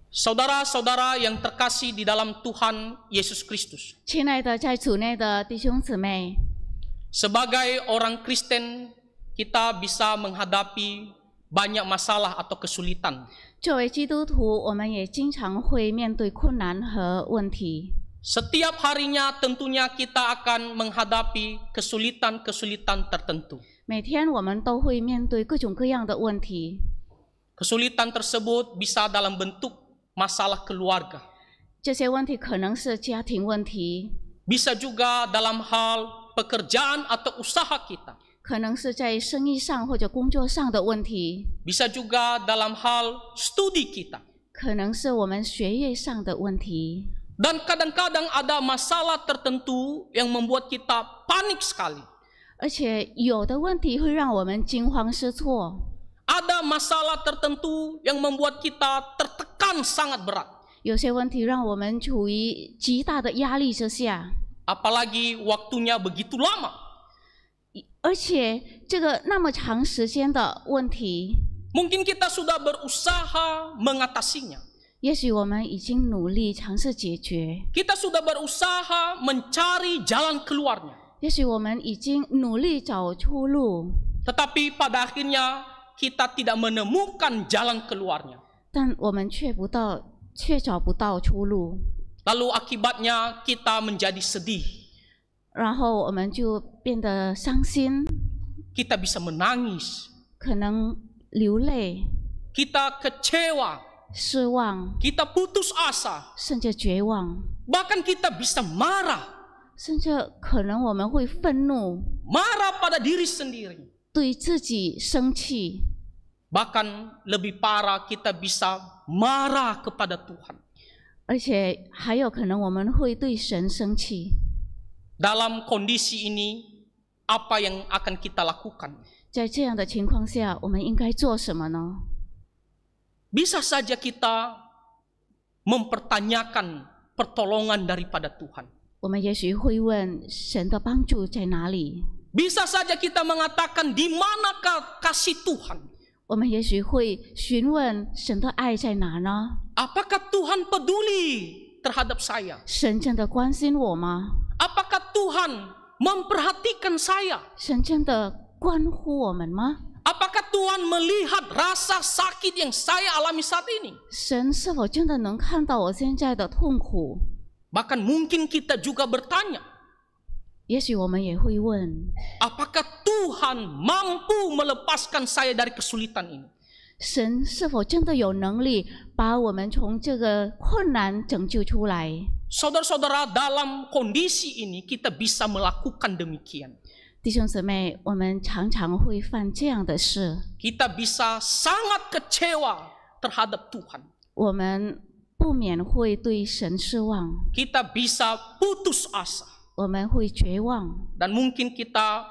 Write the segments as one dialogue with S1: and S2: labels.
S1: Saudara-saudara yang terkasih di dalam Tuhan Yesus Kristus.
S2: 亲爱的在主内的弟兄姊妹，
S1: Sebagai orang Kristen, kita bisa menghadapi banyak masalah atau kesulitan.
S2: 作为基督徒，我们也经常会面对困难和问题。
S1: Setiap harinya tentunya kita akan menghadapi kesulitan-kesulitan tertentu.
S2: 每天我们都会面对各种各样的问题，
S1: Kesulitan tersebut bisa dalam bentuk masalah keluarga.
S2: 这些问题可能是家庭问题，
S1: Bisa juga dalam hal pekerjaan atau usaha kita.
S2: 可能是在生意上或者工作上的问题，
S1: Bisa juga dalam hal studi kita.
S2: 可能是我们学业上的问题。
S1: Dan kadang-kadang ada masalah tertentu yang membuat kita panik sekali.
S2: 而且有的问题会让我们惊慌失措，
S1: Ada masalah tertentu yang membuat kita tertekan sangat berat.
S2: 有些问题让我们处于极大的压力之下，
S1: Apalagi waktunya begitu lama.
S2: 而且这个那么长时间的问题，
S1: Mungkin kita sudah berusaha mengatasinya.
S2: 也许我们已经努力尝试解决，
S1: Kita sudah berusaha mencari jalan keluarnya.
S2: 也许我们已经努力找出路，
S1: Tetapi pada akhirnya kita tidak menemukan jalan keluarnya.
S2: 但我们却找不到出路，
S1: Lalu akibatnya kita menjadi sedih.
S2: 然后我们就变得伤心，
S1: Kita bisa menangis.
S2: 可能流泪、
S1: Kita kecewa.
S2: 失望，
S1: Kita putus asa.
S2: 甚至绝望，
S1: Bahkan kita bisa marah.
S2: 甚至可能我们会愤怒，
S1: Marah pada diri sendiri.
S2: 对自己生气，
S1: Bahkan lebih parah kita bisa marah kepada Tuhan.
S2: 而且还有可能我们会对神生气。
S1: Dalam kondisi ini, apa yang akan kita lakukan?
S2: 在这样的情况下，我们应该做什么呢？
S1: Bisa saja kita mempertanyakan pertolongan daripada Tuhan.
S2: 我们也许会问神的帮助在哪里？
S1: Bisa saja kita mengatakan di manakah kasih Tuhan?
S2: 我们也许会询问神的爱在哪呢？
S1: Apakah Tuhan peduli terhadap saya?
S2: 神真的关心我吗？
S1: Apakah Tuhan memperhatikan saya?
S2: 神真的关乎我们吗？
S1: Apakah Tuhan melihat rasa sakit yang saya alami saat ini?
S2: 神是否真的能看到我现在的痛苦？
S1: Bahkan mungkin kita juga bertanya,
S2: 也许我们也会问：
S1: apakah Tuhan mampu melepaskan saya dari kesulitan ini?
S2: 神是否真的有能力把我们从这个困难拯救出来？
S1: Saudara-saudara, dalam kondisi ini kita bisa melakukan demikian.
S2: 弟兄姊妹，我们常常会犯这样的事，
S1: Kita bisa sangat kecewa terhadap Tuhan.
S2: 我们不免会对神失望，
S1: Kita bisa putus asa.
S2: 我们会绝望，
S1: Dan mungkin kita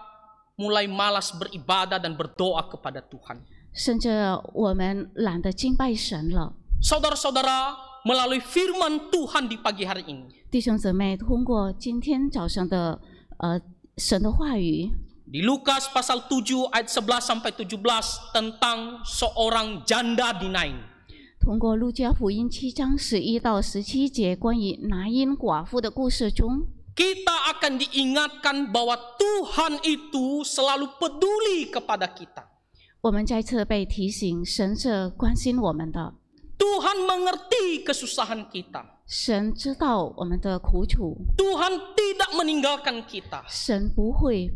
S1: mulai malas beribadah dan berdoa kepada Tuhan.
S2: 甚至我们懒得敬拜神了。
S1: Saudara-saudara, melalui firman Tuhan di pagi hari ini,
S2: 弟兄姊妹，通过今天早上的神的话语，
S1: di Lukas pasal 7 ayat 11 sampai 17 tentang seorang janda di Nain.
S2: 通过路加福音7章11到17节关于拿因寡妇的故事中，
S1: Kita akan diingatkan bahwa Tuhan itu selalu peduli kepada kita.
S2: 我们再次被提醒，神是关心我们的，
S1: Tuhan mengerti kesusahan kita.
S2: 神知道我们的苦楚，
S1: Tuhan tidak meninggalkan kita.
S2: 神不会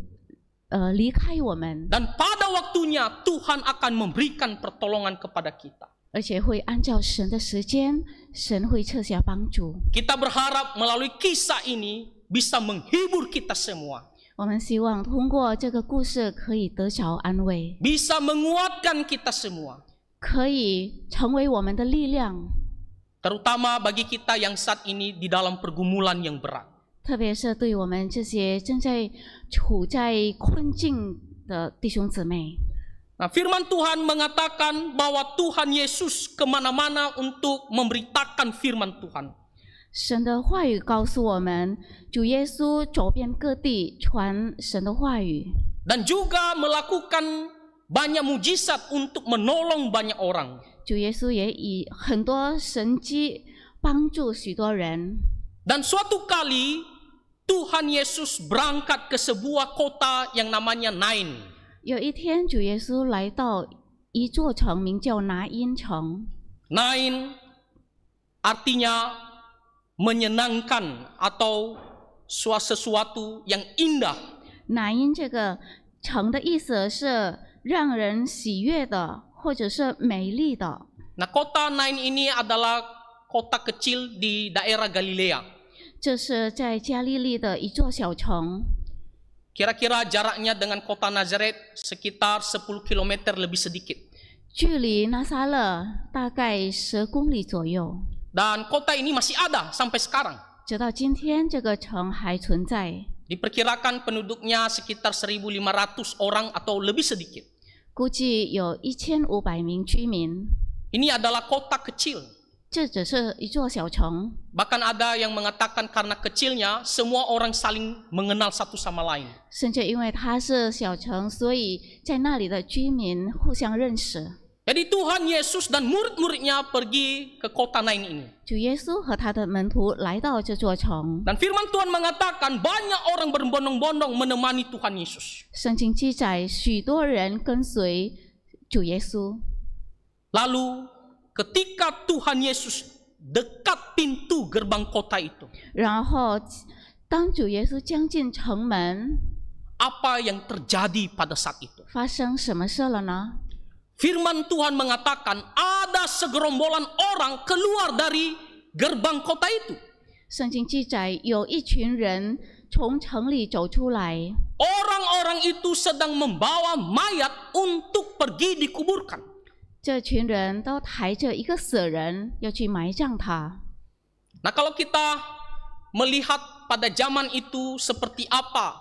S2: 离开我们，
S1: Dan pada waktunya Tuhan akan memberikan pertolongan kepada kita.
S2: 而且会按照神的时间，神会撤下帮助。
S1: Kita berharap melalui kisah ini bisa menghibur kita semua.
S2: 我们希望通过这个故事可以得着安慰，
S1: Bisa menguatkan kita semua.
S2: 可以成为我们的力量，
S1: Terutama bagi kita yang saat ini di dalam pergumulan yang berat.
S2: 特别是对我们这些正在处在困境的弟兄姊妹。
S1: Nah, firman Tuhan mengatakan bahwa Tuhan Yesus kemana-mana untuk memberitakan firman Tuhan.
S2: 神的话语告诉我们，主耶稣走遍各地传神的话语，
S1: Dan juga melakukan banyak mujizat untuk menolong banyak orang.
S2: 主耶稣也以很多神迹帮助许多人。
S1: Dan suatu kali Tuhan Yesus berangkat ke sebuah kota yang namanya Nain.
S2: 有一天，主耶稣来到一座城，名叫拿因城。
S1: Nain artinya menyenangkan atau sesuatu yang indah.
S2: 拿因这个城的意思是让人喜悦的，或者是美丽的。
S1: Nah, kota Nain ini adalah kota kecil di daerah Galilea.
S2: 这是在加利利的一座小城，
S1: Kira-kira jaraknya dengan kota Nazaret sekitar 10 km lebih sedikit.
S2: 距离拿撒勒大概10公里左右。
S1: Dan kota ini masih ada sampai sekarang.
S2: 直到今天，这个城还存在。
S1: Diperkirakan penduduknya sekitar 1.500 orang atau lebih sedikit.
S2: 估计有1500名居民。
S1: Ini adalah kota kecil.
S2: 这只是一座小城，
S1: Bahkan ada yang mengatakan karena kecilnya semua orang saling mengenal satu sama lain.
S2: 甚至因为它是小城，所以在那里的居民互相认识。
S1: Jadi Tuhan Yesus dan murid-muridnya pergi ke kota Nain ini.
S2: 主耶稣和他的门徒来到这座城，
S1: Dan firman Tuhan mengatakan banyak orang berbondong-bondong menemani Tuhan Yesus.
S2: 圣经记载许多人跟随主耶稣。
S1: Lalu ketika Tuhan Yesus dekat pintu gerbang kota itu,
S2: 然后，当主耶稣将近城门，
S1: apa yang terjadi pada saat itu?
S2: 发生什么事了呢？
S1: Firman Tuhan mengatakan ada segerombolan orang keluar dari gerbang kota itu.
S2: 圣经记载有一群人从城里走出来，
S1: Orang-orang itu sedang membawa mayat untuk pergi dikuburkan.
S2: 这群人都抬着一个死人要去埋葬他。
S1: Nah, kalau kita melihat pada zaman itu seperti apa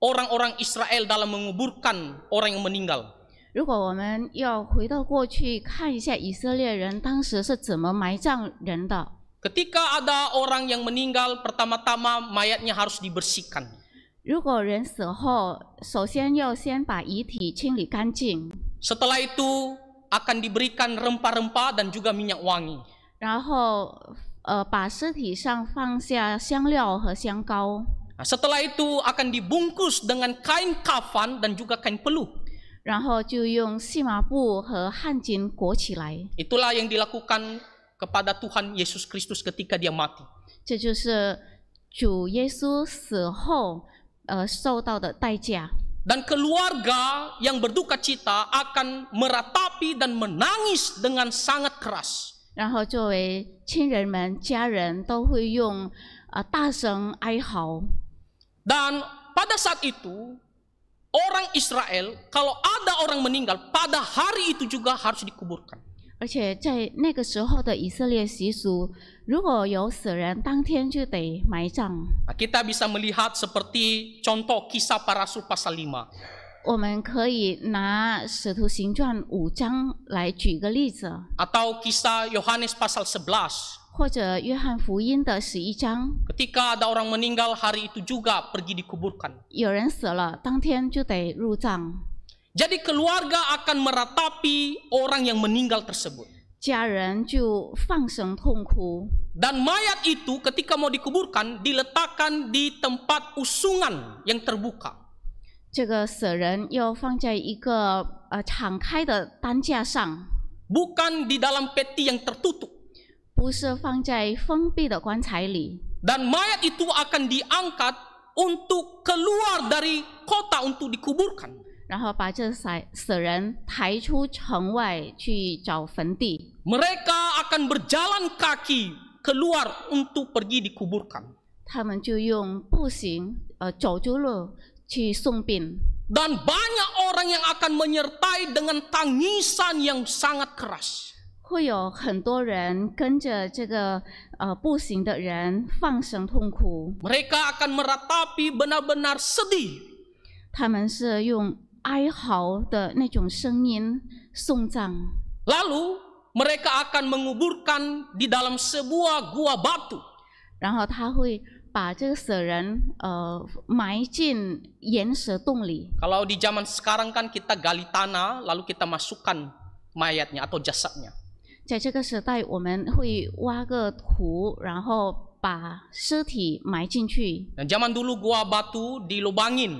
S1: orang-orang Israel dalam menguburkan orang yang meninggal.
S2: 如果我们要回到过去看一下以色列人当时是怎么埋葬人的，
S1: Ketika ada orang yang meninggal, pertama-tama mayatnya harus dibersihkan.
S2: 如果人死后，首先要先把遗体清理干净，
S1: Setelah itu akan diberikan rempah-rempah dan juga minyak wangi.
S2: 然后把尸体上放下香料和香膏，
S1: Nah, setelah itu akan dibungkus dengan kain kafan dan juga kain peluh.
S2: 然后就用细麻布和汗巾裹起来。
S1: Itulah yang dilakukan kepada Tuhan Yesus Kristus ketika dia mati.
S2: 这就是主耶稣死后受到的代价。
S1: Dan keluarga yang berduka cita akan meratapi dan menangis dengan sangat keras.
S2: 然后作为亲人们、家人都会用大声哀嚎。
S1: Dan pada saat itu orang Israel kalau ada orang meninggal pada hari itu juga harus dikuburkan.
S2: 而且在那个时候的以色列习俗，如果有死人，当天就得埋葬。
S1: Nah, kita bisa melihat seperti contoh kisah para rasul pasal 5.
S2: 我们可以拿《使徒行传》5章来举个例子，
S1: Atau kisah Yohanes pasal 11.
S2: 或者约翰福音的11章，
S1: Ketika ada orang meninggal hari itu juga pergi dikuburkan.
S2: 有人死了，当天就得入葬。
S1: Jadi keluarga akan meratapi orang yang meninggal tersebut.
S2: 家人就放声痛哭，
S1: Dan mayat itu ketika mau dikuburkan diletakkan di tempat usungan yang terbuka.
S2: 这个死人要放在一个敞开的担架上，
S1: Bukan di dalam peti yang tertutup.
S2: 不是放在封闭的棺材里。
S1: Dan mayat itu akan diangkat untuk keluar dari kota untuk dikuburkan.
S2: 然后把这死人抬出城外去找坟地。
S1: Mereka akan berjalan kaki keluar untuk pergi dikuburkan.
S2: 他们就用步行走住路去送殡。
S1: Dan banyak orang yang akan menyertai dengan tangisan yang sangat keras.
S2: 会有很多人跟着这个步行的人放声痛哭。
S1: Mereka akan meratapi benar-benar sedih.
S2: 他们是用哀嚎的那种声音送葬。
S1: Lalu mereka akan menguburkan di dalam sebuah gua batu.
S2: 然后他会把这个死人埋进岩石洞里。
S1: Kalau di zaman sekarang kan kita gali tanah lalu kita masukkan mayatnya atau jasadnya.
S2: 在这个时代，我们会挖个土，然后把尸体埋进去。
S1: Dan zaman dulu gua batu dilubangin.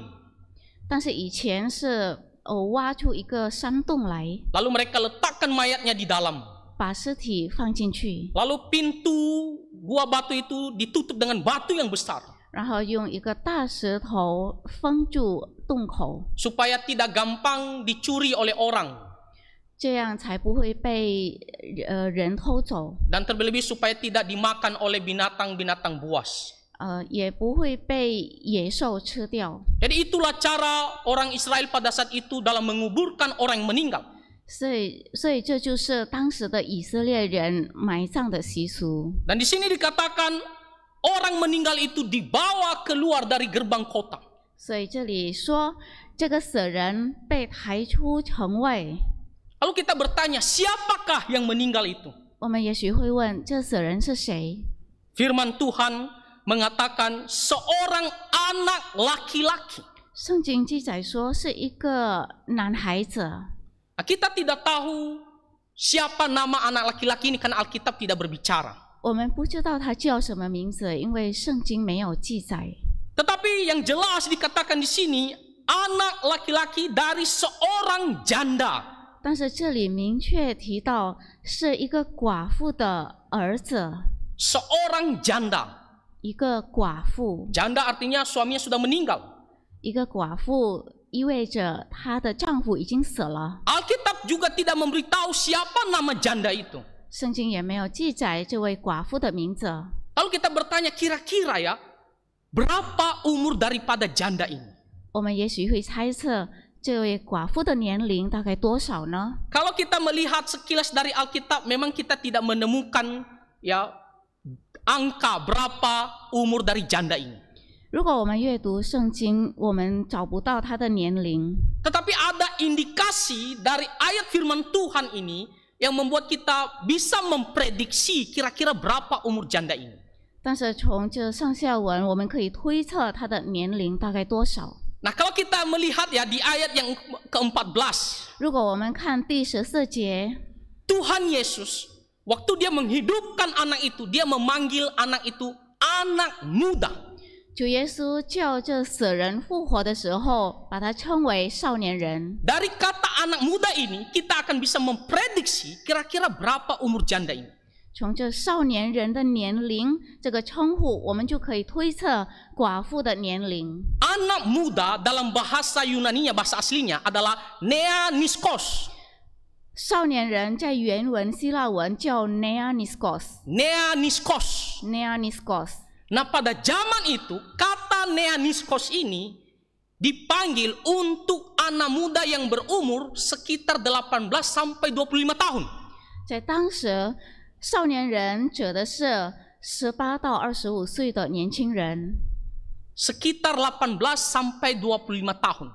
S2: 但是以前是挖出一个山洞来，
S1: Lalu mereka letakkan mayatnya di dalam.
S2: 把尸体放进去，
S1: Lalu pintu gua batu itu ditutup dengan batu yang besar.
S2: 然后用一个大石头封住洞口，
S1: Supaya tidak gampang dicuri oleh orang.
S2: 这样才不会被人偷走，
S1: Dan terlebih supaya tidak dimakan oleh binatang-binatang buas.
S2: 也不会被野兽吃掉。
S1: Jadi itulah cara orang Israel pada saat itu dalam menguburkan orang yang meninggal.
S2: 所以这就是当时的以色列人埋葬的习俗。
S1: Dan di sini dikatakan orang meninggal itu dibawa keluar dari gerbang kota.
S2: 所以这里说，这个死人被抬出城外。
S1: Lalu kita bertanya, siapakah yang meninggal itu?
S2: 我们也许会问，这死人是谁？
S1: Firman Tuhan mengatakan seorang anak laki-laki.
S2: 圣经记载说是一个男孩子。
S1: Nah, kita tidak tahu siapa nama anak laki-laki ini karena Alkitab tidak berbicara.
S2: 我们不知道他叫什么名字，因为圣经没有记载。
S1: Tetapi yang jelas dikatakan di sini anak laki-laki dari seorang janda.
S2: 但是这里明确提到是一个寡妇的儿子，
S1: Seorang janda.
S2: 一个寡妇。
S1: Janda artinya suaminya sudah meninggal.
S2: 一个寡妇意味着她的丈夫已经死了。
S1: Alkitab juga tidak memberitahu siapa nama janda itu.
S2: 圣经也没有记载这位寡妇的名字。
S1: Lalu kita bertanya kira-kira ya, berapa umur daripada janda ini?
S2: 我们也许会猜测这位寡妇的年龄大概多少呢？
S1: Kalau kita melihat sekilas dari Alkitab, memang kita tidak menemukan ya angka berapa umur dari janda ini.
S2: 如果我们阅读圣经，我们找不到她的年龄。
S1: Tetapi ada indikasi dari ayat firman Tuhan ini yang membuat kita bisa memprediksi kira-kira berapa umur janda ini.
S2: 但是从这上下文，我们可以推测她的年龄大概多少。
S1: Nah, kalau kita melihat ya di ayat yang ke-14,
S2: 如果我们看第14节，
S1: Tuhan Yesus waktu dia menghidupkan anak itu, dia memanggil anak itu anak muda.
S2: 主耶稣叫这死人复活的时候，把他称为少年人。
S1: Dari kata anak muda ini, kita akan bisa memprediksi kira-kira berapa umur janda ini.
S2: 从这少年人的年龄这个称呼，我们就可以推测寡妇的年龄。
S1: Anak muda dalam bahasa Yunaninya, bahasa aslinya adalah neaniskos.
S2: 少年人在原文希腊文叫 neaniskos。
S1: Neaniskos.
S2: neaniskos。
S1: Nah, pada zaman itu kata neaniskos ini dipanggil untuk anak muda yang berumur sekitar 18 sampai 25 tahun.
S2: 在当时，少年人指的是18到25岁的年轻人。
S1: Sekitar 18 sampai 25 tahun.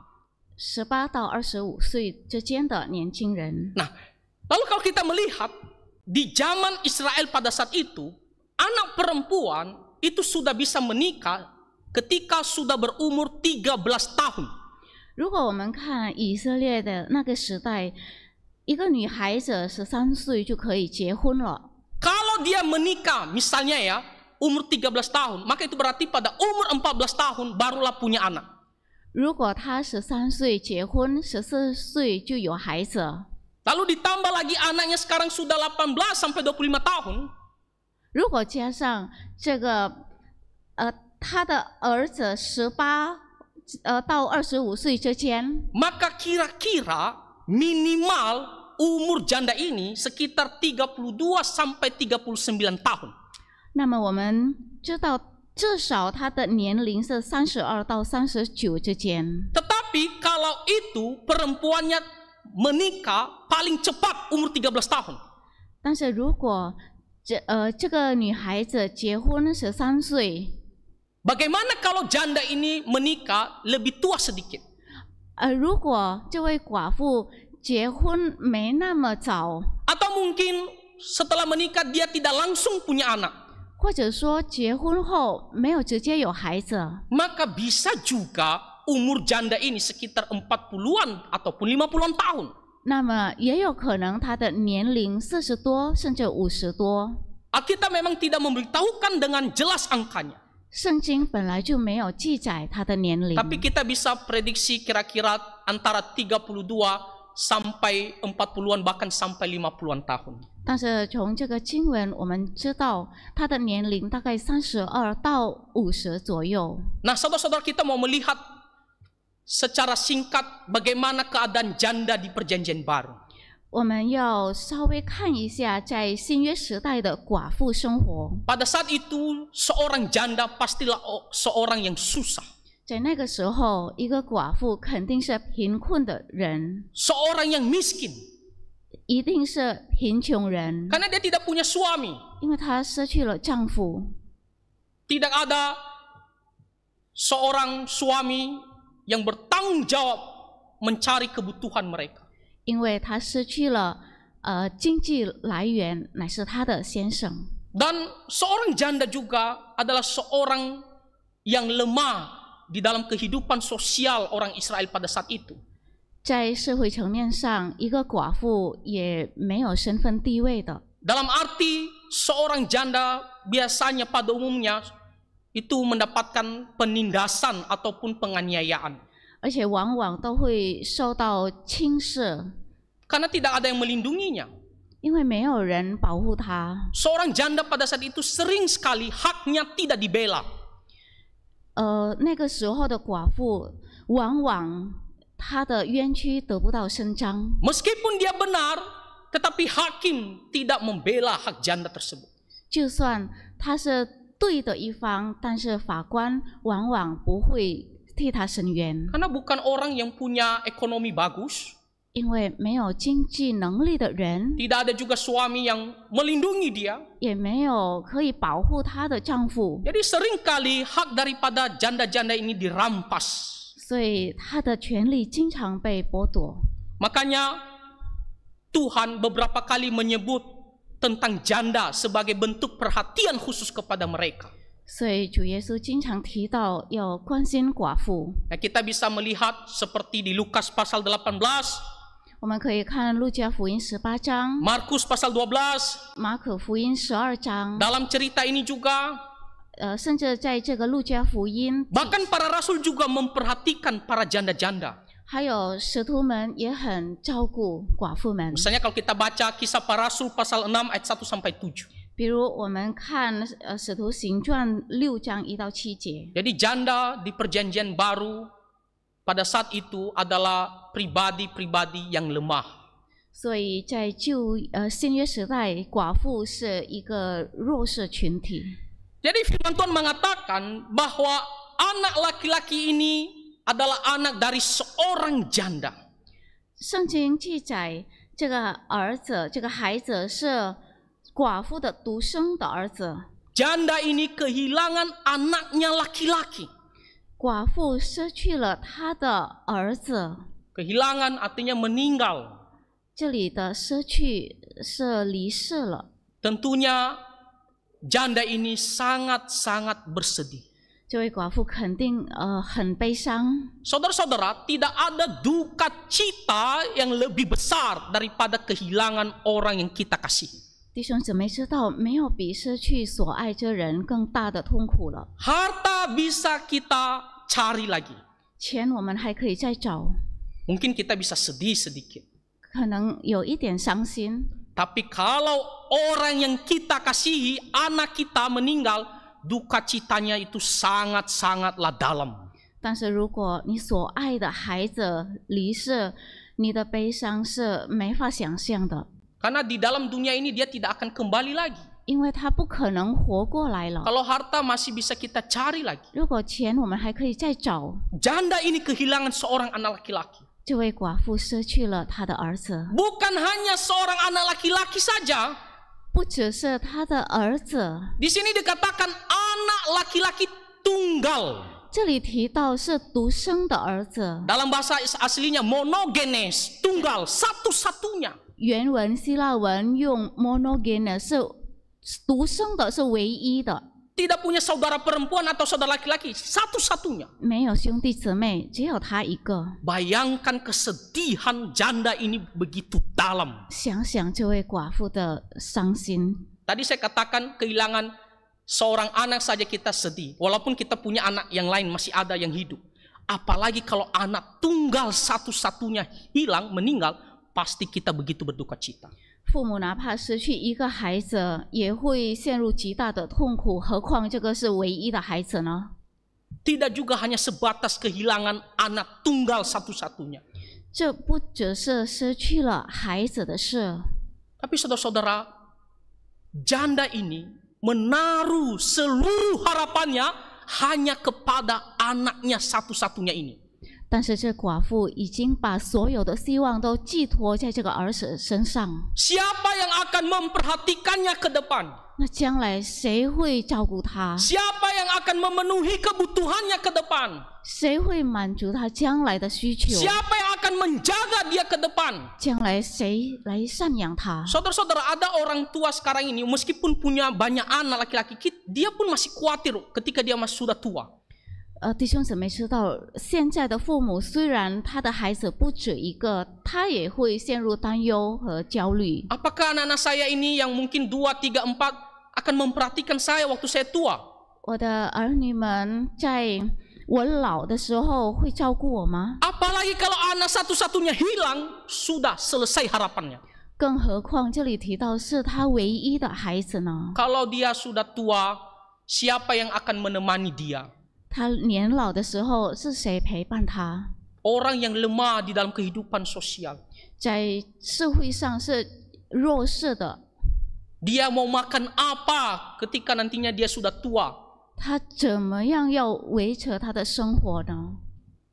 S2: 18到25岁之间的年轻人。
S1: Nah, lalu kalau kita melihat di zaman Israel pada saat itu, anak perempuan itu sudah bisa menikah ketika sudah berumur 13 tahun.
S2: 如果我们看以色列的那个时代，一个女孩子13岁就可以结婚了。
S1: Kalau dia menikah, misalnya ya, umur 13 tahun, maka itu berarti pada umur 14 tahun barulah punya anak.
S2: 如果她13岁结婚，14岁就有孩子。
S1: Lalu ditambah lagi anaknya sekarang sudah 18 sampai 25 tahun.
S2: 如果加上这个，他的儿子18到25岁之间，
S1: Maka kira-kira minimal umur janda ini sekitar 32 sampai 39 tahun.
S2: 那么我们知道，至少他的年龄是32到39之间。
S1: Tetapi kalau itu perempuannya menikah paling cepat umur 13 tahun.
S2: 但是如果这个女孩子结婚13岁，
S1: Bagaimana kalau janda ini menikah lebih tua sedikit?
S2: 如果这位寡妇结婚没那么早，
S1: Atau mungkin setelah menikah dia tidak langsung punya anak.
S2: 或者说结婚后没有直接有孩子，
S1: Maka bisa juga umur janda ini sekitar 40-an ataupun 50-an tahun.
S2: 那么也有可能他的年龄40多甚至50多。
S1: Alkitab memang tidak memberitahukan dengan jelas angkanya.
S2: 圣经本来就没有记载他的年龄，
S1: Tapi kita bisa prediksi kira-kira antara 32 sampai 40-an bahkan sampai 50-an tahun.
S2: 但是从这个经文我们知道他的年龄大概32到50左右。
S1: Nah, saudara-saudara, kita mau melihat secara singkat bagaimana keadaan janda di Perjanjian Baru.
S2: 我们要稍微看一下在新约时代的寡妇生活。
S1: Pada saat itu seorang janda pastilah seorang yang susah.
S2: 在那个时候，一个寡妇肯定是贫困的人，
S1: Seorang yang miskin.
S2: 一定是贫穷人，
S1: Karena dia tidak punya suami.
S2: 因为她失去了丈夫。
S1: Tidak ada seorang suami yang bertanggung jawab mencari kebutuhan mereka.
S2: 因为她失去了经济来源，乃是她的先生。
S1: Dan seorang janda juga adalah seorang yang lemah di dalam kehidupan sosial orang Israel pada saat itu.
S2: 在社会层面上，一个寡妇也没有身份地位的。
S1: Dalam arti seorang janda biasanya pada umumnya itu mendapatkan penindasan ataupun penganiayaan.
S2: 而且往往都会受到轻视，
S1: Karena tidak ada yang melindunginya.
S2: 因为没有人保护她。
S1: Seorang janda pada saat itu sering sekali haknya tidak dibela.
S2: 那个时候的寡妇，往往她的冤屈得不到伸张。
S1: Meskipun dia benar, tetapi hakim tidak membela hak janda tersebut.
S2: 就算她是对的一方，但是法官往往不会替她伸冤，
S1: Karena bukan orang yang punya ekonomi bagus.
S2: 因为没有经济能力的人，
S1: Tidak ada juga suami yang melindungi dia.
S2: 也没有可以保护她的丈夫，
S1: Jadi seringkali hak daripada janda-janda ini dirampas.
S2: 所以她的权利经常被剥夺。
S1: Makanya Tuhan beberapa kali menyebut tentang janda sebagai bentuk perhatian khusus kepada mereka.
S2: 所以主耶稣经常提到要关心寡妇。
S1: Nah, kita bisa melihat seperti di Lukas pasal 18,
S2: 我们可以看路加福音18章、
S1: Markus pasal 12.
S2: 马可福音12章，
S1: Dalam cerita ini juga
S2: 甚至在这个路加福音，
S1: bahkan para rasul juga memperhatikan para janda-janda.
S2: 还有使徒们也很照顾寡妇们。
S1: Misalnya kalau kita baca kisah para rasul pasal 6 ayat 1 sampai 7.
S2: 比如我们看使徒行传6章1到7节。
S1: Jadi janda di Perjanjian Baru pada saat itu adalah pribadi-pribadi yang lemah.
S2: 所以在新约时代，寡妇是一个弱势群体。
S1: Jadi firman Tuhan mengatakan bahwa anak laki-laki ini adalah anak dari seorang janda.
S2: 圣经记载，这个孩子是寡妇的独生的儿子。
S1: Janda ini kehilangan anaknya laki-laki.
S2: 寡妇失去了她的儿子。
S1: Kehilangan artinya meninggal.
S2: 这里的失去是离世了。
S1: Tentunya janda ini sangat-sangat bersedih.
S2: 这位寡妇肯定很悲伤。
S1: Saudara-saudara, tidak ada duka cita yang lebih besar daripada kehilangan orang yang kita kasihi.
S2: 弟兄姊妹知道，没有比失去所爱之人更大的痛苦了。
S1: Harta bisa kita cari lagi.
S2: 钱我们还可以再找，
S1: Mungkin kita bisa sedih sedikit.
S2: 可能有一点伤心。
S1: Tapi kalau orang yang kita kasihi, anak kita meninggal, duka citanya itu sangat-sangatlah dalam.
S2: 但是如果你所爱的孩子离世，你的悲伤是没法想象的，
S1: Karena di dalam dunia ini dia tidak akan kembali lagi.
S2: 因为他不可能活过来了。
S1: Kalau harta masih bisa kita cari lagi.
S2: 如果钱我们还可以再找。
S1: Janda ini kehilangan seorang anak laki-laki.
S2: 这位寡妇失去了她的儿子，
S1: Bukan hanya seorang anak laki-laki saja.
S2: 不只是她的儿子，
S1: Di sini dikatakan anak laki-laki tunggal.
S2: 这里提到是独生的儿子。
S1: Dalam bahasa aslinya monogenes, tunggal, satu-satunya.
S2: 原文希腊文用 monogenes 是独生的，是唯一的。
S1: tidak punya saudara perempuan atau saudara laki-laki, satu-satunya.
S2: 没有兄弟姊妹，只有他一个。
S1: Bayangkan kesedihan janda ini begitu dalam.
S2: 想想这位寡妇的伤心。
S1: Tadi saya katakan kehilangan seorang anak saja kita sedih. Walaupun kita punya anak yang lain masih ada yang hidup. Apalagi kalau anak tunggal satu-satunya hilang, meninggal, pasti kita begitu berduka cita.
S2: 父母哪怕失去一个孩子，也会陷入极大的痛苦，何况这个是唯一的孩子呢？
S1: Tidak juga hanya sebatas kehilangan anak tunggal satu-satunya.
S2: 这不只是失去了孩子的事，
S1: Tapi saudara-saudara, janda ini menaruh seluruh harapannya hanya kepada anaknya satu-satunya ini.
S2: 但是这寡妇已经把所有的希望都寄托在这个儿子身上。
S1: Siapa yang akan memperhatikannya ke depan?
S2: 那将来谁会照顾他？
S1: Siapa yang akan memenuhi kebutuhannya ke depan?
S2: 谁会满足他将来的需求？
S1: Siapa yang akan menjaga dia ke depan?
S2: 将来谁来赡养他？
S1: Saudara-saudara, ada orang tua sekarang ini meskipun punya banyak anak laki-laki, dia pun masih khawatir ketika dia masih sudah tua.
S2: 弟兄姊妹知道，现在的父母虽然他的孩子不止一个，他也会陷入担忧和焦虑。
S1: Apakah anak-anak saya ini yang mungkin 2, 3, 4 akan memperhatikan saya waktu saya tua?
S2: 我的儿女们在我老的时候会照顾我吗？
S1: Apalagi kalau anak satu-satunya hilang, sudah selesai harapannya.
S2: 更何况这里提到是他唯一的孩子呢？
S1: Kalau dia sudah tua, siapa yang akan menemani dia?
S2: 他年老的时候是谁陪伴他？
S1: Orang yang lemah di dalam kehidupan sosial.
S2: 在社会上是弱势的，
S1: Dia mau makan apa ketika nantinya dia sudah tua?
S2: 他怎么样要维持他的生活呢？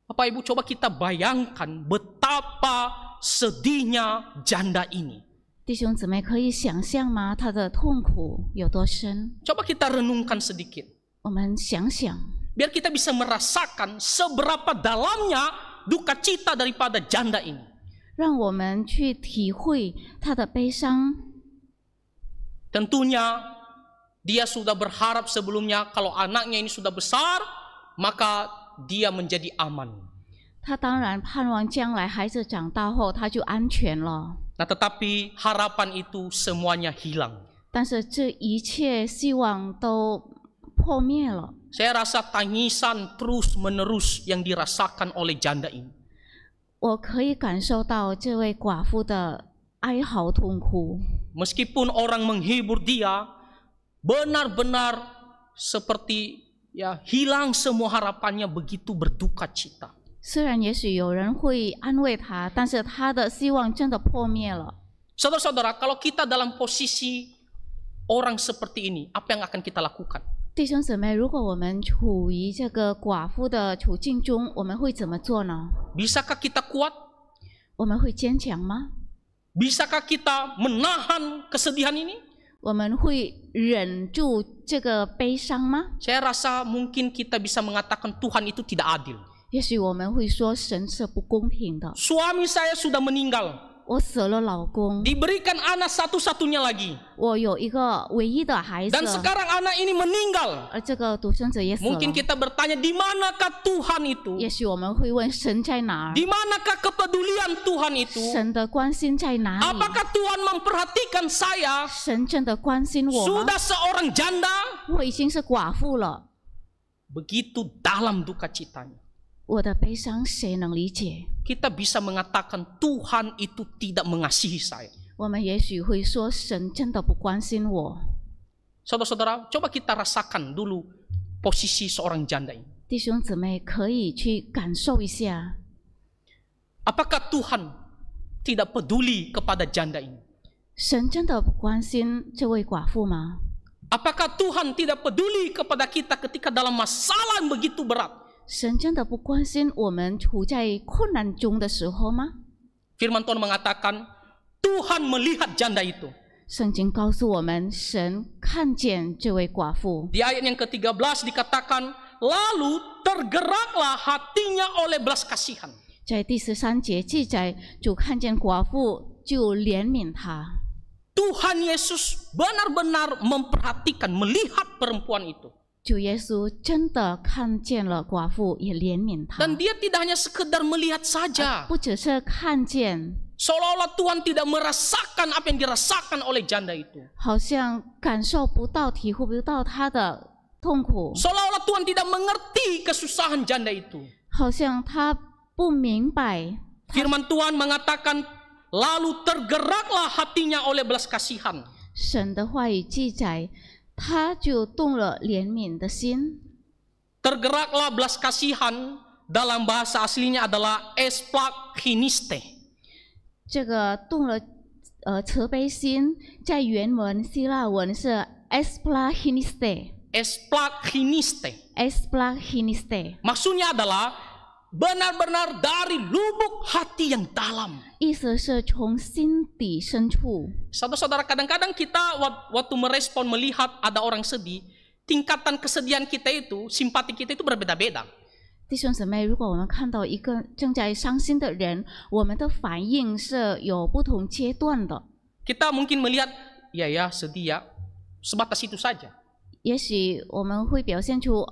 S1: Bapak Ibu, coba kita bayangkan betapa sedihnya janda ini.
S2: 弟兄姊妹可以想象吗？他的痛苦有多深？
S1: Coba kita renungkan sedikit.
S2: 我们想想，
S1: Biar kita bisa merasakan seberapa dalamnya duka cita daripada janda ini.
S2: 让我们去体会他的悲伤。
S1: Tentunya dia sudah berharap sebelumnya kalau anaknya ini sudah besar, maka dia menjadi aman.
S2: 他当然盼望将来孩子长大后他就安全了。
S1: Nah, tetapi harapan itu semuanya hilang.
S2: 但是这一切希望都破灭了。
S1: Saya rasa tangisan terus-menerus yang dirasakan oleh janda ini.
S2: 我可以感受到这位寡妇的哀嚎痛苦。
S1: Meskipun orang menghibur dia, benar-benar seperti ya hilang semua harapannya, begitu berduka cita.
S2: 虽然也许有人会安慰他，但是他的希望真的破灭了。
S1: Saudara-saudara, kalau kita dalam posisi orang seperti ini, apa yang akan kita lakukan?
S2: 弟兄姊妹，如果我们处于这个寡妇的处境中，我们会怎么做呢？
S1: Bisakah kita kuat?
S2: 我们会坚强吗？
S1: Bisakah kita menahan kesedihan ini?
S2: 我们会忍住这个悲伤吗？
S1: Saya rasa mungkin kita bisa mengatakan Tuhan itu tidak adil.
S2: 也许我们会说神是不公平的。
S1: Suami saya sudah meninggal.
S2: 我死了老公，
S1: Diberikan anak satu-satunya lagi.
S2: 我有一个唯一的孩子，
S1: Dan sekarang anak ini meninggal.
S2: 而这个独生子也死了。
S1: Mungkin kita bertanya, di manakah Tuhan itu?
S2: 也许我们会问神在哪儿？
S1: Di manakah kepedulian Tuhan itu?
S2: 神的关心在哪里？
S1: Apakah Tuhan memperhatikan saya?
S2: 神真的关心我吗？
S1: Sudah seorang janda.
S2: 我已经是寡妇了，
S1: Begitu dalam duka citanya.
S2: 我的悲伤谁能理解？
S1: Kita bisa mengatakan Tuhan itu tidak mengasihi saya.
S2: 我们也许会说神真的不关心我。
S1: Saudara-saudara, coba kita rasakan dulu posisi seorang janda ini.
S2: 弟兄姊妹可以去感受一下，
S1: Apakah Tuhan tidak peduli kepada janda ini?
S2: 神真的不关心这位寡妇吗？
S1: Apakah Tuhan tidak peduli kepada kita ketika dalam masalah yang begitu berat?
S2: 神真的不关心我们处在困难中的时候吗？
S1: Firman Tuhan mengatakan, Tuhan melihat janda itu.
S2: 圣经告诉我们，神看见这位寡妇。
S1: Di ayat yang ke-13 dikatakan, lalu tergeraklah hatinya oleh belas kasihan.
S2: 在第13节记载，主看见寡妇就怜悯她。
S1: Tuhan Yesus benar-benar memperhatikan, melihat perempuan itu.
S2: 主耶稣真的看见了寡妇，也怜悯她，
S1: Dan dia tidak hanya sekedar melihat saja.
S2: 不只是看见，
S1: Seolah-olah Tuhan tidak merasakan apa yang dirasakan oleh janda itu.
S2: 好像感受不到、体会不到她的痛苦，
S1: Seolah-olah Tuhan tidak mengerti kesusahan janda itu.
S2: 好像她不明白。
S1: Firman Tuhan mengatakan, lalu tergeraklah hatinya oleh belas kasihan.
S2: 神的话语记载，他就动了怜悯的心。
S1: Tergeraklah belas kasihan dalam bahasa aslinya adalah esplachiniste.
S2: 这个动了慈悲心，在原文希腊文是 esplachiniste。
S1: Esplachiniste.
S2: esplachiniste
S1: Maksudnya adalah benar-benar dari lubuk hati yang dalam.
S2: 意思是从心底深处。
S1: Saudara-saudara, kadang-kadang kita waktu merespon melihat ada orang sedih, tingkatan kesedihan kita itu, simpati kita itu berbeda-beda.
S2: 弟兄姊妹，如果我们看到一个正在伤心的人，我们的反应是有不同阶段的。
S1: Kita mungkin melihat, ya sedih ya, sebatas itu saja.
S2: 也许我们会表现出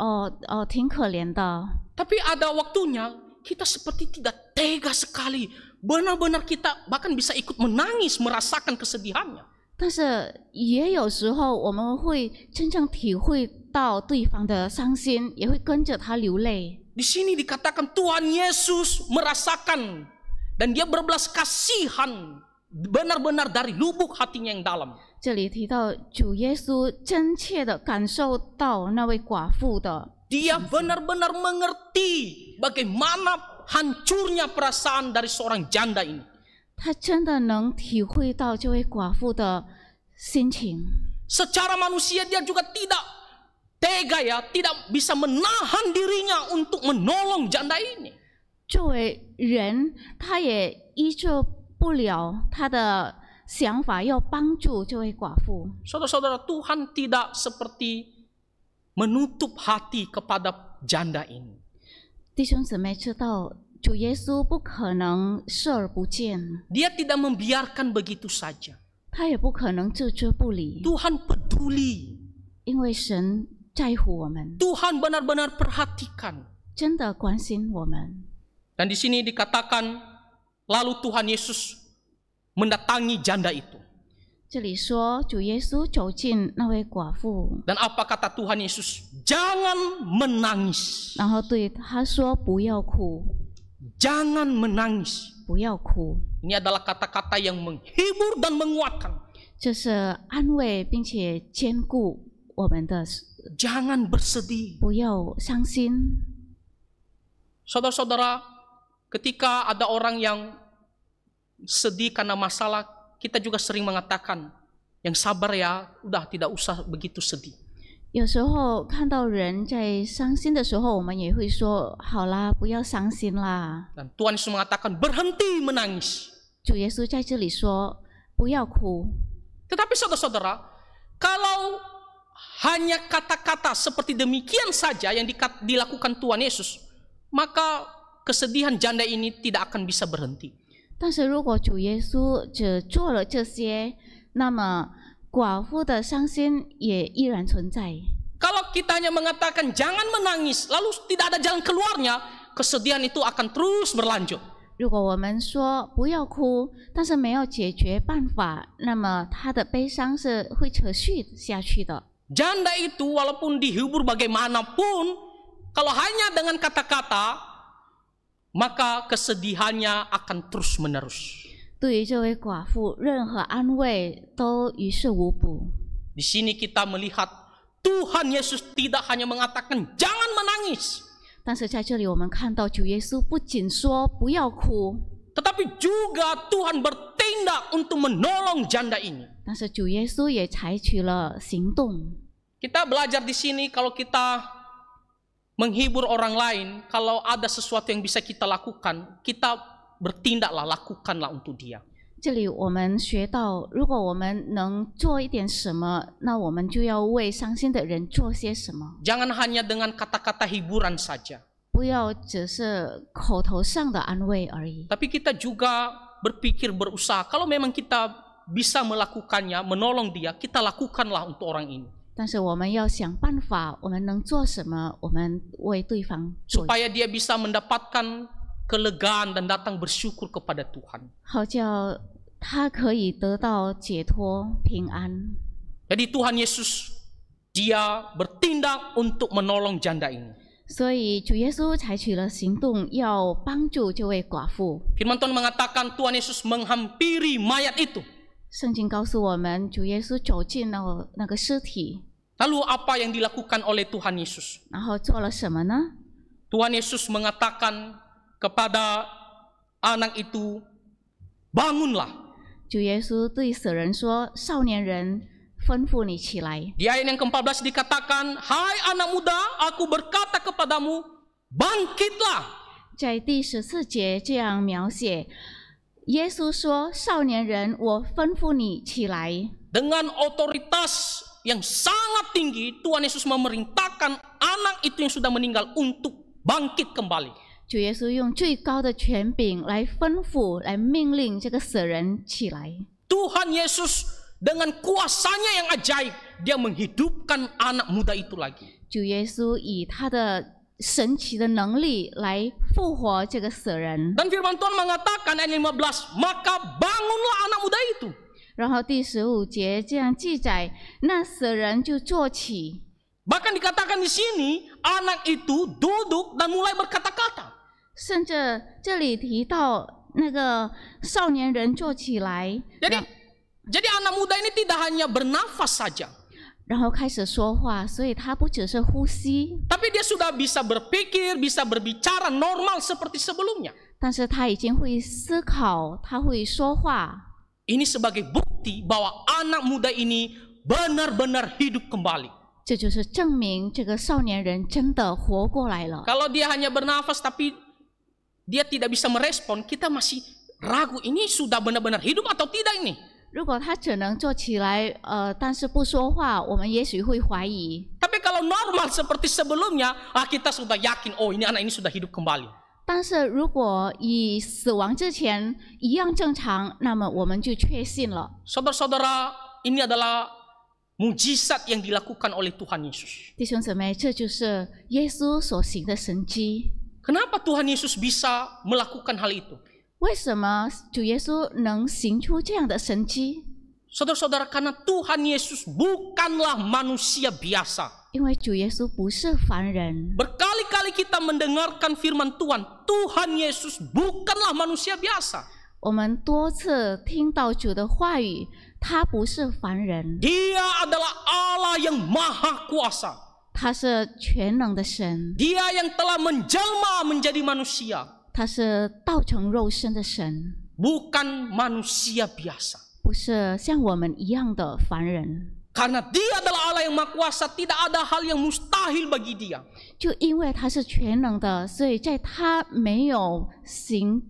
S2: 挺可怜的，
S1: Tapi ada waktunya kita seperti tidak tega sekali. Benar-benar kita bahkan bisa ikut menangis merasakan kesedihannya.
S2: 但是也有时候我们会真正体会到对方的伤心，也会跟着他流泪。
S1: Di sini dikatakan Tuhan Yesus merasakan dan dia berbelas kasihan benar-benar dari lubuk hatinya yang dalam.
S2: 这里提到主耶稣真切的感受到那位寡妇的，
S1: Dia benar-benar mengerti bagaimana hancurnya perasaan dari seorang janda ini.
S2: 他真的能体会到这位寡妇的心情。
S1: Secara manusia dia juga tidak tega ya, tidak bisa menahan dirinya untuk menolong janda ini.
S2: 作为人，他也依着不了他的想法，要帮助这位寡妇。
S1: Saudara-saudara, Tuhan tidak seperti menutup hati kepada janda ini.
S2: 弟兄姊妹知道，主耶稣不可能视而不见，
S1: Dia tidak membiarkan begitu saja.
S2: 他也不可能置之不理，
S1: Tuhan peduli.
S2: 因为神在乎我们，
S1: Tuhan benar-benar perhatikan.
S2: 真的关心我们。
S1: Dan di sini dikatakan, lalu Tuhan Yesus mendatangi janda itu.
S2: 这里说，主耶稣走进那位寡妇，
S1: Dan apa kata Tuhan Yesus? Jangan menangis.
S2: 然后对他说：“不要哭，
S1: Jangan menangis.
S2: 不要哭。”
S1: Ini adalah kata-kata yang menghibur dan menguatkan.
S2: 这是安慰并且坚固我们的，
S1: Jangan bersedih.
S2: 不要伤心。
S1: Saudara-saudara, ketika ada orang yang sedih karena masalah, kita juga sering mengatakan, yang sabar ya, udah tidak usah begitu sedih.
S2: 有时候看到人在伤心的时候，我们也会说：“好啦，不要伤心啦。
S1: Dan Tuhan Yesus mengatakan, berhenti menangis. ”
S2: 主耶稣在这里说：“不要哭。”
S1: Tetapi saudara-saudara, kalau hanya kata-kata seperti demikian saja yang dilakukan Tuhan Yesus, maka kesedihan janda ini tidak akan bisa berhenti.
S2: 但是如果主耶稣只做了这些，那么寡妇的伤心也依然存在。
S1: Kalau kita hanya mengatakan jangan menangis, lalu tidak ada jalan keluarnya, kesedihan itu akan terus berlanjut.
S2: 如果我们说不要哭，但是没有解决办法，那么他的悲伤是会持续下去的。
S1: Janda itu walaupun dihibur bagaimanapun, kalau hanya dengan kata-kata, maka kesedihannya akan terus-menerus.
S2: 对于这位寡妇，任何安慰都于事无补。
S1: Di sini kita melihat Tuhan Yesus tidak hanya mengatakan jangan menangis,
S2: 但是在这里，我们看到主耶稣不仅说不要哭，
S1: tetapi juga Tuhan bertindak untuk menolong janda ini.
S2: 但是主耶稣也采取了行动。
S1: Kita belajar di sini kalau kita menghibur orang lain, kalau ada sesuatu yang bisa kita lakukan, kita bertindaklah, lakukanlah untuk dia.
S2: 这里我们学到，如果我们能做一点什么，那我们就要为伤心的人做些什么，
S1: Jangan hanya dengan kata-kata hiburan saja,
S2: 不要只是口头上的安慰而已。
S1: tapi kita juga berpikir, berusaha. Kalau memang kita bisa melakukannya, menolong dia, kita lakukanlah untuk orang ini.
S2: 但是我们要想办法，我们能做什么，我们为对方做，
S1: supaya dia bisa mendapatkan kelegaan dan datang bersyukur kepada Tuhan.
S2: 好叫他可以得到解脱平安。
S1: Jadi Tuhan Yesus dia bertindak untuk menolong janda ini.
S2: 所以主耶稣采取了行动，要帮助这位寡妇。
S1: Firman Tuhan mengatakan Tuhan Yesus menghampiri mayat itu.
S2: 圣经告诉我们，主耶稣走进了那个尸体，
S1: Lalu apa yang dilakukan oleh Tuhan Yesus?
S2: 然后做了什么呢？
S1: Tuhan Yesus mengatakan kepada anak itu, bangunlah.
S2: 主耶稣对死人说：“少年人，吩咐你起来。”
S1: Di ayat yang ke-14 dikatakan, hai anak muda, aku berkata kepadamu, bangkitlah.
S2: 在第14节这样描写，耶稣说：“少年人，我吩咐你起来。”
S1: Dengan otoritas yang sangat tinggi, Tuhan Yesus memerintahkan anak itu yang sudah meninggal untuk bangkit kembali.
S2: 主耶稣用最高的权柄来吩咐、来命令这个死人起来。
S1: Tuhan Yesus dengan kuasanya yang ajaib, dia menghidupkan anak muda itu lagi.
S2: 主耶稣以他的神奇的能力来复活这个死人。
S1: Dan firman Tuhan mengatakan ayat 15, maka bangunlah anak muda itu.
S2: 然后第15节这样记载，那死人就坐起。
S1: Bahkan dikatakan di sini, anak itu duduk dan mulai berkata-kata.
S2: 甚至这里提到那个少年人坐起来，
S1: Jadi anak muda ini tidak hanya bernafas saja,
S2: 然后开始说话，所以他不只是呼吸，
S1: tapi dia sudah bisa berpikir, bisa berbicara normal seperti sebelumnya.
S2: 但是他已经会思考，他会说话。
S1: Ini sebagai bukti bahwa anak muda ini benar-benar hidup kembali.
S2: 这就是证明这个少年人真的活过来了。
S1: Kalau dia hanya bernafas tapi dia tidak bisa merespon, kita masih ragu ini sudah benar-benar hidup atau tidak ini.
S2: 如果他只能坐起来，但是不说话，我们也许会怀疑。
S1: Tapi kalau normal seperti sebelumnya, kita sudah yakin, oh ini anak ini sudah hidup kembali.
S2: 但是如果以死亡之前一样正常，那么我们就确信了。
S1: Saudara-saudara, ini adalah mujizat yang dilakukan oleh Tuhan Yesus.
S2: 弟兄姊妹，这就是耶稣所行的神迹。
S1: Kenapa Tuhan Yesus bisa melakukan hal itu?
S2: 为什么主耶稣能行出这样的神迹？
S1: Saudara-saudara, karena Tuhan Yesus bukanlah manusia biasa.
S2: 因为主耶稣不是凡人。
S1: Berkali-kali kita mendengarkan firman Tuhan, Tuhan Yesus bukanlah manusia biasa.
S2: 我们多次听到主的话语，他不是凡人，
S1: Dia adalah Allah yang maha kuasa.
S2: 他是全能的神，
S1: Dia yang telah menjelma menjadi manusia.
S2: 他是道成肉身的神，
S1: Bukan manusia biasa.
S2: 不是像我们一样的凡人。
S1: Karena dia adalah Allah yang maha kuasa, tidak ada hal yang mustahil bagi dia.
S2: 就因为他是全能的，所以在他没有行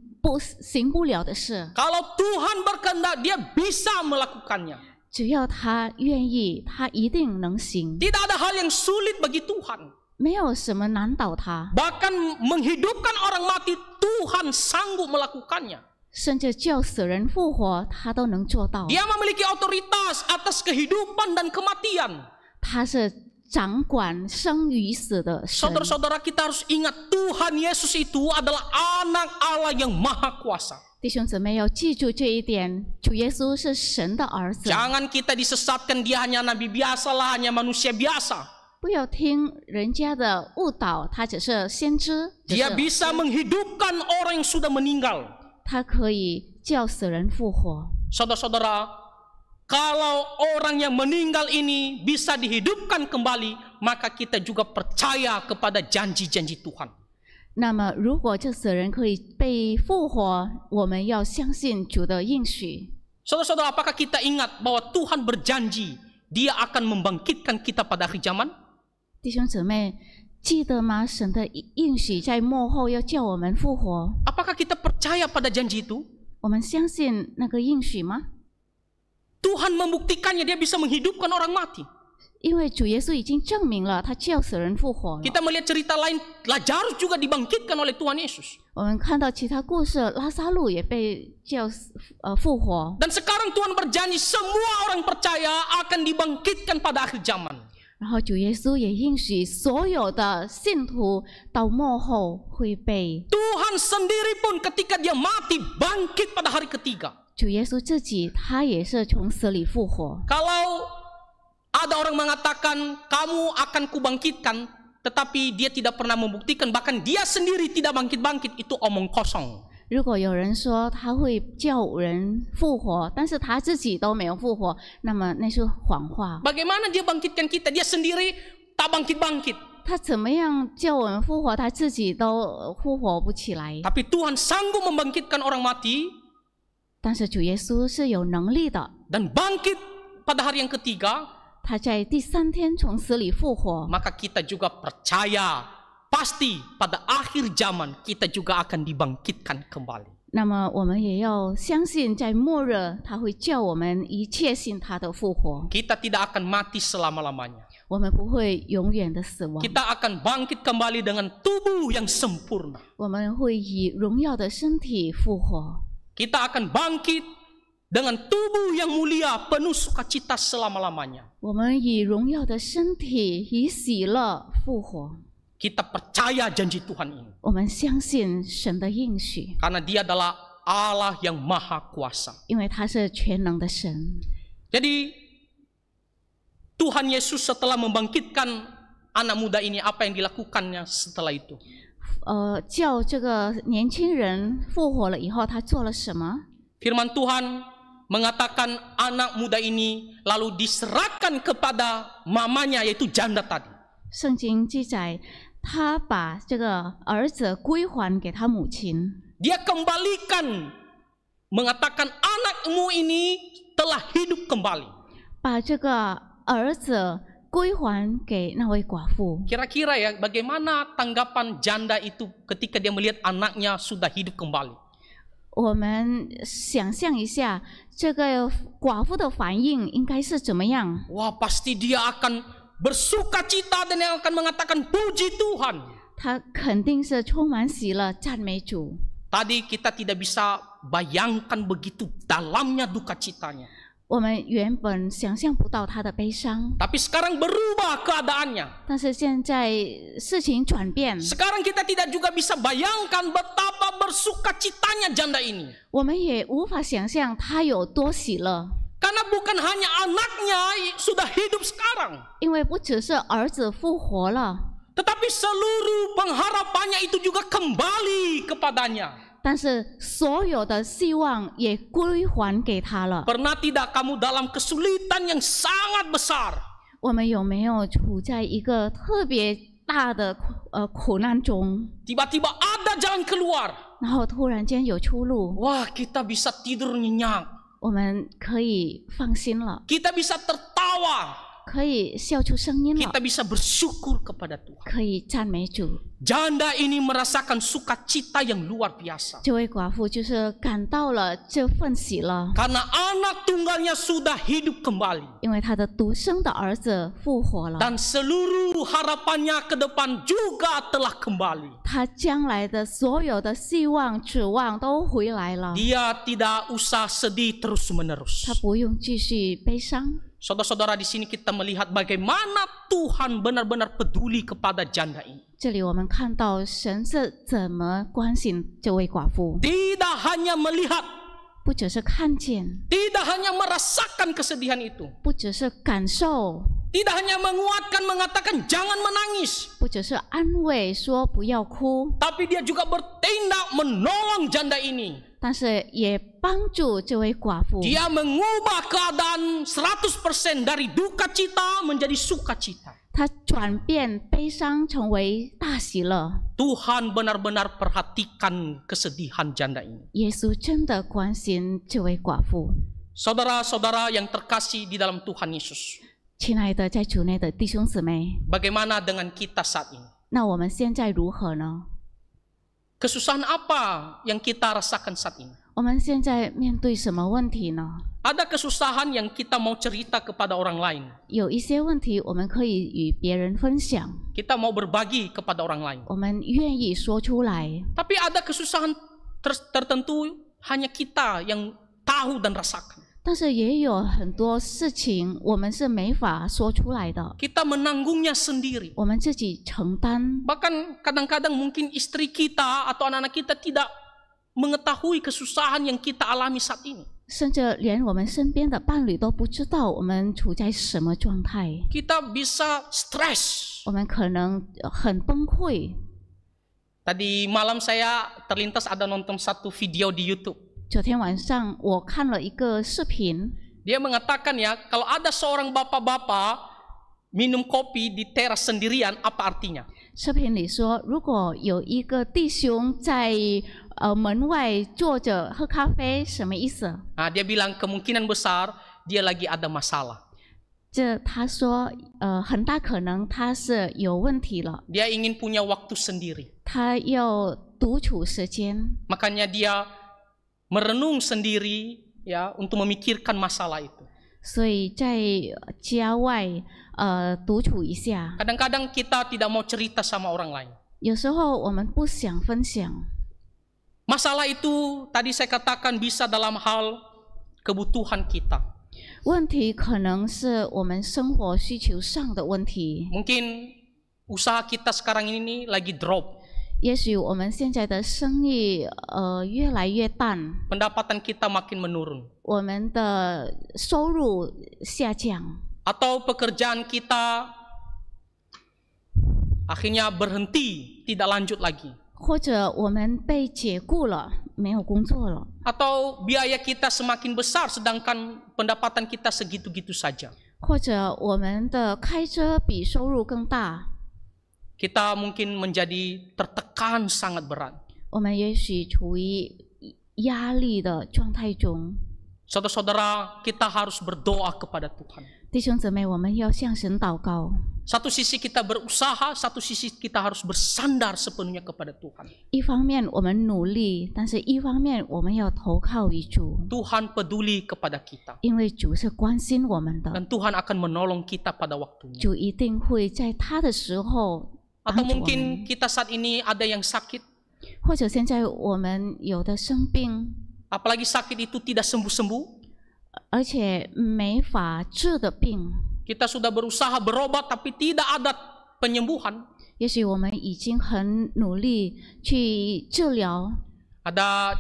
S2: 不了的事。
S1: Kalau Tuhan berkehendak, dia bisa melakukannya.
S2: 只要他愿意，他一定能行。
S1: Tidak ada hal yang sulit bagi Tuhan.
S2: 没有什么难倒他，
S1: Bahkan menghidupkan orang mati, Tuhan sanggup melakukannya.
S2: 甚至叫死人复活，他都能做到。
S1: Dia memiliki otoritas atas kehidupan dan kematian.
S2: 他是掌管生与死的神。
S1: Saudara-saudara, kita harus ingat Tuhan Yesus itu adalah anak Allah yang maha kuasa.
S2: 弟兄姊妹要记住这一点，主耶稣是神的儿子。
S1: Jangan kita disesatkan dia hanya nabi biasa lah, hanya manusia biasa.
S2: 不要听人家的误导，他只是先知，
S1: Dia bisa menghidupkan orang yang sudah meninggal.
S2: 他可以叫死人复活。
S1: Saudara-saudara, kalau orang yang meninggal ini bisa dihidupkan kembali, maka kita juga percaya kepada janji-janji Tuhan.
S2: 那么，如果这死人可以被复活，我们要相信主的应许。
S1: Saudara-saudara, apakah kita ingat bahwa Tuhan berjanji Dia akan membangkitkan kita pada akhir zaman?
S2: 弟兄姊妹，记得吗？神的应许在末后要叫我们复活。
S1: Apakah kita percaya pada janji itu?
S2: 我们相信那个应许吗？
S1: Tuhan membuktikannya, Dia bisa menghidupkan orang mati.
S2: 因为主耶稣已经证明了他叫死人复活了。
S1: Kita melihat cerita lain, Lazarus juga dibangkitkan oleh Tuhan Yesus.
S2: 我们看到其他故事，拉撒路也被复活。
S1: Dan sekarang Tuhan berjanji semua orang percaya akan dibangkitkan pada akhir zaman.
S2: 然后主耶稣也应许所有的信徒到末后会被
S1: Tuhan sendiri pun ketika dia mati bangkit pada hari ketiga.
S2: 主耶稣自己，他也是从死里复活。
S1: Kalau ada orang mengatakan kamu akan kubangkitkan, tetapi dia tidak pernah membuktikan, bahkan dia sendiri tidak bangkit-bangkit, itu omong kosong.
S2: 如果有人说他会叫人复活，但是他自己都没有复活，那么那是谎话。
S1: Bagaimana dia bangkitkan kita? Dia sendiri tak bangkit-bangkit.
S2: 他怎么样叫我们复活，他自己都复活不起来。
S1: Tapi Tuhan sanggup membangkitkan orang mati
S2: 但是主耶稣是有能力的，
S1: dan bangkit pada hari yang ketiga.
S2: 他在第3天从死里复活。
S1: Maka kita juga percaya pasti pada akhir zaman kita juga akan dibangkitkan kembali.
S2: 那么我们也要相信，在末日他会叫我们一切信他的复活。
S1: Kita tidak akan mati selama-lamanya.
S2: 我们不会永远的死亡，
S1: Kita akan bangkit kembali dengan tubuh yang sempurna.
S2: 我们会以荣耀的身体复活。
S1: Kita akan bangkit dengan tubuh yang mulia penuh sukacita selama-lamanya.
S2: 我们以荣耀的身体，以喜乐复活。
S1: Kita percaya janji Tuhan ini.
S2: 我们相信神的应许，
S1: Karena dia adalah Allah yang maha kuasa.
S2: 因为他是全能的神。
S1: Jadi Tuhan Yesus setelah membangkitkan anak muda ini, apa yang dilakukannya setelah itu?
S2: 叫这个年轻人复活了以后，他做了什么？
S1: Firman Tuhan mengatakan anak muda ini lalu diserahkan kepada mamanya, yaitu janda tadi.
S2: 圣经记载，他把这个儿子归还给他母亲。
S1: Dia kembalikan, mengatakan anakmu ini telah hidup kembali.
S2: 把这个儿子归还给那位寡妇。
S1: Kira-kira ya, bagaimana tanggapan janda itu ketika dia melihat anaknya sudah hidup kembali?
S2: 我们想象一下，这个寡妇的反应应该是怎么样？
S1: Wah, pasti dia akan bersukacita dan yang akan mengatakan puji Tuhan.
S2: 他肯定是充满喜乐，赞美主。
S1: Tadi kita tidak bisa bayangkan begitu dalamnya duka citanya.
S2: 我们原本想象不到他的悲伤，
S1: Tapi sekarang berubah keadaannya.
S2: 但是现在事情转变，
S1: Sekarang kita tidak juga bisa bayangkan betapa bersukacitanya janda ini.
S2: 我们也无法想象他有多喜乐，
S1: Karena bukan hanya anaknya sudah hidup sekarang,
S2: 因为不只是儿子复活了，
S1: tetapi seluruh pengharapannya itu juga kembali kepadanya.
S2: 但是所有的希望也归还给他了。
S1: Pernah tidak kamu dalam kesulitan yang sangat besar?
S2: 我们有没有处在一个特别大的苦难中，
S1: Tiba-tiba ada jalan keluar.
S2: 然后突然间有出路，
S1: Wah, kita bisa tidur nyenyak.
S2: 我们可以放心了，
S1: Kita bisa tertawa.
S2: 可以笑出声音了，
S1: Kita bisa bersyukur kepada Tuhan.
S2: 可以赞美主。
S1: Janda ini merasakan sukacita yang luar biasa.
S2: 这位寡妇就是感到了这份喜乐，
S1: Karena anak tunggalnya sudah hidup kembali.
S2: 因为她的独生的儿子复活了，
S1: Dan seluruh harapannya ke depan juga telah kembali.
S2: 她将来的所有的希望指望都回来了，
S1: Dia tidak usah sedih terus-menerus.
S2: 她不用继续悲伤。
S1: Saudara-saudara, di sini kita melihat bagaimana Tuhan benar-benar peduli kepada janda ini.
S2: 这里我们看到神是怎么关心这位寡妇，
S1: Tidak hanya melihat,
S2: 不只是看见，
S1: tidak hanya merasakan kesedihan itu,
S2: 不只是感受，
S1: tidak hanya menguatkan, mengatakan jangan menangis,
S2: 不只是安慰说不要哭，
S1: tapi dia juga bertindak menolong janda ini.
S2: 但是也帮助这位寡妇。
S1: Dia mengubah keadaan 100% dari duka cita menjadi sukacita.
S2: 他转变悲伤成为大喜乐。
S1: Tuhan benar-benar perhatikan kesedihan janda ini.
S2: 耶稣真的关心这位寡妇。
S1: Saudara-saudara yang terkasih di dalam Tuhan Yesus,
S2: 亲爱的，在主内的弟兄姊妹，
S1: bagaimana dengan kita saat ini?
S2: 那我们现在如何呢？
S1: Kesusahan apa yang kita rasakan saat ini?
S2: 我们现在面对什么问题呢？
S1: Ada kesusahan yang kita mau cerita kepada orang lain.
S2: 有一些问题我们可以与别人分享，
S1: Kita mau berbagi kepada orang lain.
S2: 我们愿意说出来。
S1: Tapi ada kesusahan tertentu hanya kita yang tahu dan rasakan.
S2: 但是也有很多事情我们是没法说出来的，
S1: Kita menanggungnya sendiri.
S2: 我们自己承担。
S1: Bahkan kadang-kadang mungkin istri kita atau anak-anak kita tidak mengetahui kesusahan yang kita alami saat ini.
S2: 甚至连我们身边的伴侣都不知道我们处在什么状态，
S1: Kita bisa stres.
S2: 我们可能很崩溃。
S1: Tadi malam saya terlintas ada nonton satu video di YouTube.
S2: 昨天晚上我看了一个视频，
S1: Dia mengatakan ya, kalau ada seorang bapak-bapak minum kopi di teras sendirian, apa artinya?
S2: 视频里说，如果有一个弟兄在门外坐着喝咖啡，什么意思？
S1: Nah, dia bilang kemungkinan besar dia lagi ada masalah.
S2: 他说，很大可能他是有问题了，
S1: Dia ingin punya waktu sendiri.
S2: 他要独处时间，
S1: Makanya dia merenung sendiri ya untuk memikirkan masalah itu.
S2: 所以在家外独处一下。
S1: Kadang-kadang kita tidak mau cerita sama orang lain.
S2: 有时候我们不想分享，
S1: Masalah itu tadi saya katakan bisa dalam hal kebutuhan kita.
S2: 问题可能是我们生活需求上的问题。
S1: Mungkin usaha kita sekarang ini lagi drop.
S2: 也许我们现在的生意越来越淡，
S1: Pendapatan kita makin menurun.
S2: 我们的收入下降，
S1: Atau pekerjaan kita akhirnya berhenti, tidak lanjut lagi.
S2: 或者我们被解雇了，没有工作了，
S1: Atau biaya kita semakin besar sedangkan pendapatan kita segitu-gitu saja.
S2: 或者我们的开支比收入更大，
S1: Kita mungkin menjadi tertekan sangat berat.
S2: 我们也许处于压力的状态中。
S1: Saudara-saudara, kita harus berdoa kepada Tuhan.
S2: 弟兄姊妹，我们要向神祷告。
S1: Satu sisi kita berusaha, satu sisi kita harus bersandar sepenuhnya kepada Tuhan.
S2: 一方面我们努力，但是一方面我们要投靠于主，
S1: Tuhan peduli kepada kita.
S2: 因为主是关心我们的，
S1: Dan Tuhan akan menolong kita pada waktunya.
S2: 主一定会在他的时候帮
S1: Atau
S2: 助我们。
S1: mungkin kita saat ini ada yang sakit.
S2: 或者现在我们有的生病，
S1: Apalagi sakit itu tidak sembuh-sembuh.
S2: 而且没法治的病，
S1: Kita sudah berusaha berobat tapi tidak ada penyembuhan.
S2: 也许我们已经很努力去治疗。
S1: Ada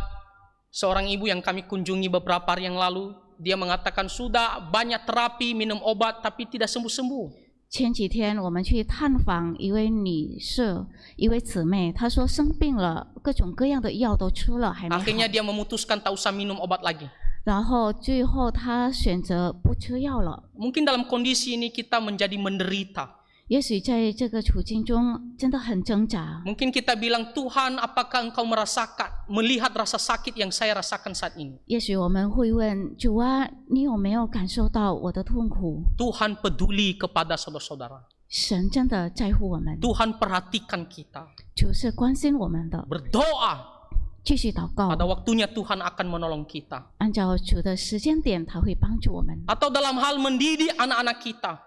S1: seorang ibu yang kami kunjungi beberapa hari yang lalu. Dia mengatakan sudah banyak terapi, minum obat tapi tidak sembuh-sembuh.
S2: 前几天我们去探访一位女士，一位姊妹，她说生病了，各种各样的药都吃了，还没好。
S1: Akhirnya dia memutuskan tak usah minum obat lagi.
S2: 然后最后她选择不吃药了。
S1: Mungkin dalam kondisi ini kita menjadi menderita.
S2: 也许在这个处境中真的很挣扎。
S1: Mungkin kita bilang, Tuhan apakah engkau melihat rasa sakit yang saya rasakan saat ini?
S2: 也许我们会问主啊，你有没有感受到我的痛苦？
S1: Tuhan peduli kepada saudara-saudara.
S2: 神真的在乎我们，
S1: Tuhan perhatikan kita.
S2: 主是关心我们的。
S1: Berdoa.
S2: 继续祷告，
S1: Pada waktunya Tuhan akan menolong kita.
S2: 按照主的时间点，他会帮助我们。
S1: Atau dalam hal mendidik anak-anak kita.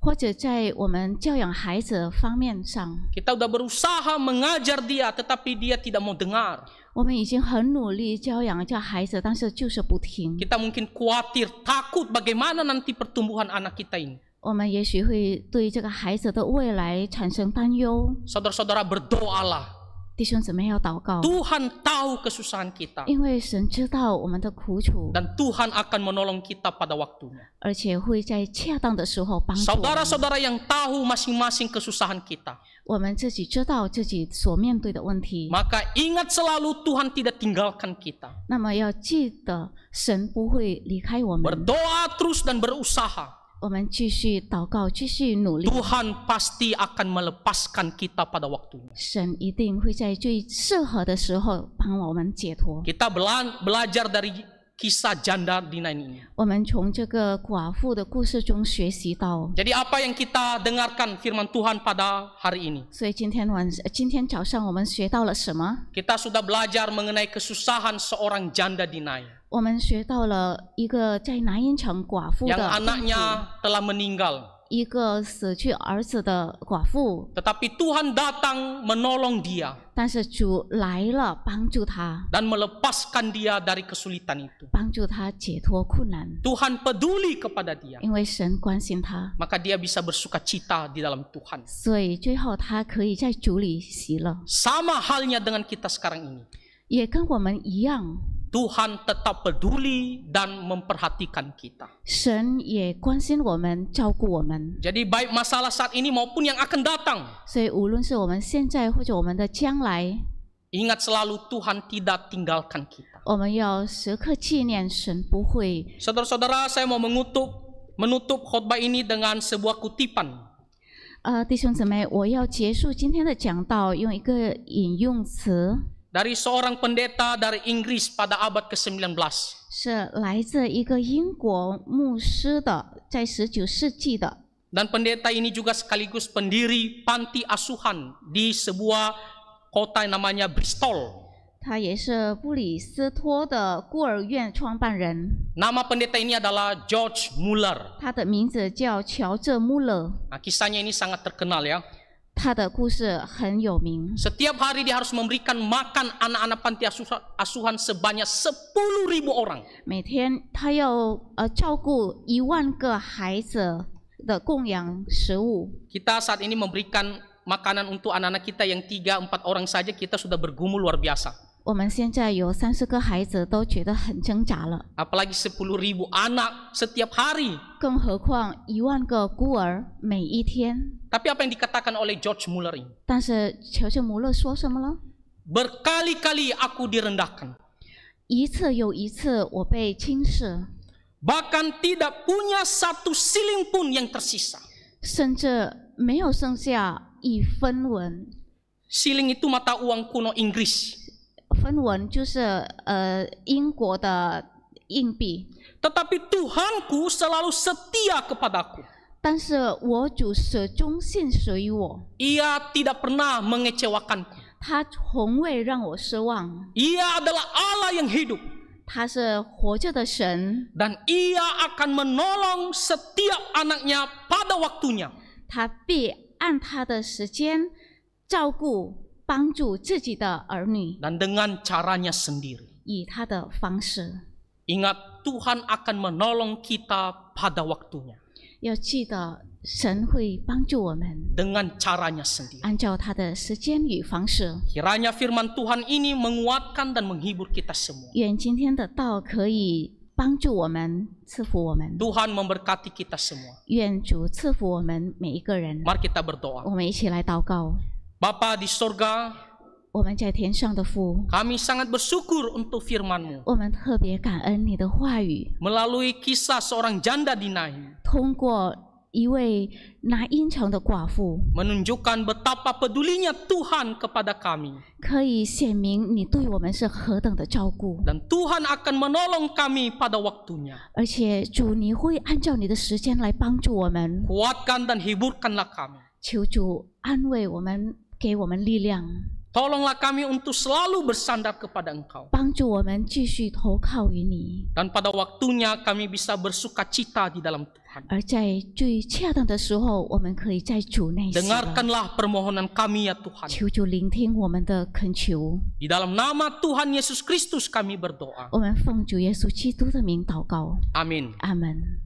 S2: 或者在我们教养孩子方面上，
S1: Kita udah berusaha mengajar dia, tetapi dia tidak mau dengar.
S2: 我们已经很努力教养孩子，但是就是不听。
S1: Kita mungkin khawatir, takut bagaimana nanti pertumbuhan anak kita ini.
S2: 我们也许会对这个孩子的未来产生担忧。
S1: Saudara-saudara, berdoalah.
S2: 弟兄姊妹要祷告，
S1: Tuhan tahu kesusahan kita.
S2: 因为神知道我们的苦楚，
S1: Dan Tuhan akan menolong kita pada waktunya.
S2: 而且会在恰当的时候帮助我们。
S1: Saudara-saudara yang tahu masing-masing kesusahan kita.
S2: 我们自己知道自己所面对的问题，
S1: Maka ingat selalu Tuhan tidak tinggalkan kita.
S2: 那么要记得神不会离开我们。
S1: Berdoa terus dan berusaha.
S2: 我们继续祷告，继续努力，
S1: Tuhan pasti akan melepaskan kita pada waktunya.
S2: 神一定会在最适合的时候帮我们解脱。
S1: Kita belajar dari kisah janda dinai ini.
S2: 我们从这个寡妇的故事中学习到，
S1: Jadi apa yang kita dengarkan firman Tuhan pada hari ini?
S2: 所以今天早上我们学到了什么？
S1: Kita sudah belajar mengenai kesusahan seorang janda dinai
S2: 我们学到了一个在南音城寡妇
S1: yang
S2: 的丈夫，
S1: anaknya telah meninggal.
S2: 一个死去儿子的寡妇，
S1: Tetapi Tuhan datang menolong dia
S2: 但是主来了，帮助她，
S1: dan melepaskan dia dari kesulitan itu.
S2: 帮助她解脱困难，
S1: Tuhan peduli kepada dia.
S2: 因为神关心她，
S1: Maka dia bisa bersuka cita di dalam Tuhan.
S2: 所以最后她可以在主里喜乐，
S1: Sama halnya dengan kita sekarang ini.
S2: 也跟我们一样。
S1: Tuhan tetap peduli dan memperhatikan kita.
S2: 神也关心我们，照顾我们，
S1: Jadi baik masalah saat ini maupun yang akan datang,
S2: 所以无论是我们现在或者我们的将来，
S1: ingat selalu Tuhan tidak tinggalkan kita.
S2: 我们要时刻纪念神不会。
S1: Saudara-saudara, saya mau menutup khotbah ini dengan sebuah kutipan.
S2: 弟兄姊妹，我要结束今天的讲道，用一个引用词，
S1: Dari seorang pendeta dari Inggris pada abad ke-19.
S2: 是来自一个英国牧师的，在19世纪的。
S1: Dan pendeta ini juga sekaligus pendiri panti asuhan di sebuah kota yang namanya Bristol.
S2: 他也是布里斯托的孤儿院创办人，
S1: Nama pendeta ini adalah George Muller.
S2: 他的名字叫乔治·穆勒。
S1: Nah, kisahnya ini sangat terkenal ya.
S2: 他的故事很有名，
S1: Setiap hari dia harus memberikan makan anak-anak panti asuhan sebanyak 10.000 orang.
S2: 每天他要照顾10000个孩子的供养食物。
S1: Kita saat ini memberikan makanan untuk anak-anak kita yang 3-4 orang saja, kita sudah bergumul luar biasa.
S2: 我们现在有30个孩子都觉得很挣扎了，
S1: Apalagi 10.000 anak setiap hari.
S2: 更何况10000个孤儿每一天。
S1: Tapi apa yang dikatakan oleh George Muller ini?
S2: 但是乔治·穆勒说什么了？
S1: Berkali-kali aku direndahkan.
S2: 一次又一次我被轻视，
S1: Bahkan tidak punya satu siling pun yang tersisa.
S2: 甚至没有剩下1分文。
S1: Siling itu mata uang kuno Inggris.
S2: 分文就是英国的硬币。
S1: Tetapi Tuhanku selalu setia kepadaku.
S2: 但是我主始终信实于我，
S1: Ia tidak pernah mengecewakanku.
S2: 他从未让我失望。
S1: Ia adalah Allah yang hidup.
S2: 他是活着的神，
S1: Dan ia akan menolong setiap anaknya pada waktunya.
S2: 他必按他的时间照顾、帮助自己的儿女，
S1: Dan dengan caranya sendiri.
S2: 以他的方式。
S1: Ingat, Tuhan akan menolong kita pada waktunya.
S2: 要记得，神会帮助我们，
S1: Dengan caranya sendiri.
S2: 按照他的时间与方式。
S1: Kiranya firman Tuhan ini menguatkan dan menghibur kita semua.
S2: 愿今天的道可以帮助我们，赐福我们。
S1: Tuhan memberkati kita semua.
S2: 愿主赐福我们每一个人。
S1: Mari kita berdoa.
S2: 我们一起来祷告。
S1: Bapa di sorga,
S2: 我们在天上的父，
S1: kami sangat bersyukur untuk firman-Mu.
S2: 我们特别感恩你的话语，
S1: Melalui kisah seorang janda dinai,
S2: 通过一位拿阴城的寡妇，
S1: menunjukkan betapa pedulinya Tuhan kepada kami.
S2: 可以显明你对我们是何等的照顾，
S1: Dan Tuhan akan menolong kami pada waktunya.
S2: 而且主你会按照你的时间来帮助我们。
S1: Kuatkan dan hiburkanlah kami.
S2: 求主安慰我们，给我们力量，
S1: Tolonglah kami untuk selalu bersandar kepada Engkau.
S2: 帮助我们继续投靠于你。
S1: Dan pada waktunya kami bisa bersuka cita di dalam Tuhan.
S2: 而在最恰当的时候，我们可以在主内喜乐。
S1: Dengarkanlah permohonan kami ya Tuhan.
S2: 求主聆听我们的恳求，
S1: Di dalam nama Tuhan Yesus Kristus kami berdoa.
S2: 我们奉主耶稣基督的名祷告，
S1: Amin.
S2: 阿门。